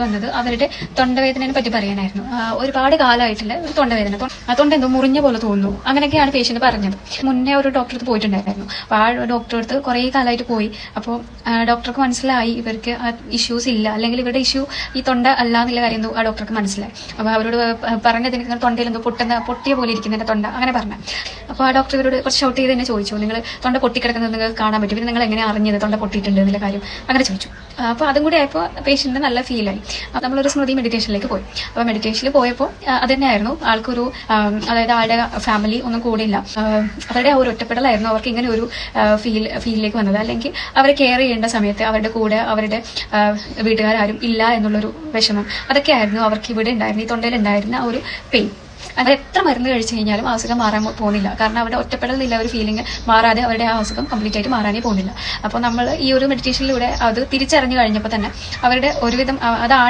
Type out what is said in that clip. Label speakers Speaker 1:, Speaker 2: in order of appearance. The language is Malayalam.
Speaker 1: വന്നത് അവരുടെ തൊണ്ടവേദനയെ പറ്റി പറയാനായിരുന്നു. ഒരുപാട് കാലമായിട്ടുള്ള തൊണ്ടവേദന, തൊണ്ട എന്തോ മുറിഞ്ഞ പോലെ തോന്നുന്നു, അങ്ങനെയൊക്കെയാണ് പേഷ്യന്റ് പറഞ്ഞത്. മുന്നേ ഒരു ഡോക്ടർ അടുത്ത് പോയിട്ടുണ്ടായിരുന്നു. അപ്പോൾ ആ ഡോക്ടറെ അടുത്ത് കുറേ കാലമായിട്ട് പോയി. അപ്പോൾ ഡോക്ടർക്ക് മനസ്സിലായി ഇവർക്ക് ഇഷ്യൂസ് ഇല്ല, അല്ലെങ്കിൽ ഇവരുടെ ഇഷ്യൂ ഈ തൊണ്ട അല്ല എന്നുള്ള കാര്യം എന്തോ ആ ഡോക്ടർക്ക് മനസ്സിലായി. അപ്പോൾ അവരോട് പറഞ്ഞതിന് തൊണ്ടയിൽ എന്തോ പൊട്ടിയ പോലെ ഇരിക്കുന്നതിന്റെ തൊണ്ട അങ്ങനെ പറഞ്ഞു. അപ്പോൾ ആ ഡോക്ടർ ഇവരോട് കുറച്ച് ഷൗട്ട് ചെയ്ത് തന്നെ ചോദിച്ചു, നിങ്ങൾ തൊണ്ട പൊട്ടിക്കിടക്കുന്നത് നിങ്ങൾക്ക് കാണാൻ പറ്റും, പിന്നെ നിങ്ങൾ എങ്ങനെ അറിഞ്ഞത് തൊണ്ട പൊട്ടിയിട്ടുണ്ട് എന്നുള്ള കാര്യം അങ്ങനെ ചോദിച്ചു. അപ്പോൾ അതും കൂടി ആയപ്പോൾ പേഷ്യന്റിന് നല്ല ഫീലായി. നമ്മളൊരു സ്മൃതി മെഡിറ്റേഷനിലേക്ക് പോയി. അപ്പോൾ മെഡിറ്റേഷനിൽ പോയപ്പോൾ അത് തന്നെയായിരുന്നു, ആൾക്കൊരു അതായത് ആളുടെ ഫാമിലി ഒന്നും കൂടിയില്ല, അവരുടെ ആ ഒരു ഒറ്റപ്പെടലായിരുന്നു അവർക്ക് ഇങ്ങനെ ഒരു ഫീലിലേക്ക് വന്നത്. അല്ലെങ്കിൽ അവരെ കെയർ ചെയ്യേണ്ട സമയത്ത് അവരുടെ കൂടെ അവരുടെ വീട്ടുകാരും ഇല്ല എന്നുള്ളൊരു വിഷമം, അതൊക്കെയായിരുന്നു അവർക്ക് ഇവിടെ ഉണ്ടായിരുന്നു, ഈ തൊണ്ടയിൽ ഉണ്ടായിരുന്ന ഒരു പെയിൻ. അത് എത്ര മരുന്ന് കഴിച്ചു കഴിഞ്ഞാലും ആ അസുഖം മാറാൻ പോകുന്നില്ല. കാരണം അവരുടെ ഒറ്റപ്പെടലില്ല ഒരു ഫീലിംഗ് മാറാതെ അവരുടെ ആ അസുഖം കംപ്ലീറ്റ് ആയിട്ട് മാറാനേ പോകുന്നില്ല. അപ്പോൾ നമ്മൾ ഈ ഒരു മെഡിറ്റേഷനിലൂടെ അത് തിരിച്ചറിഞ്ഞു കഴിഞ്ഞപ്പോൾ തന്നെ അവരുടെ ഒരുവിധം അതാണ്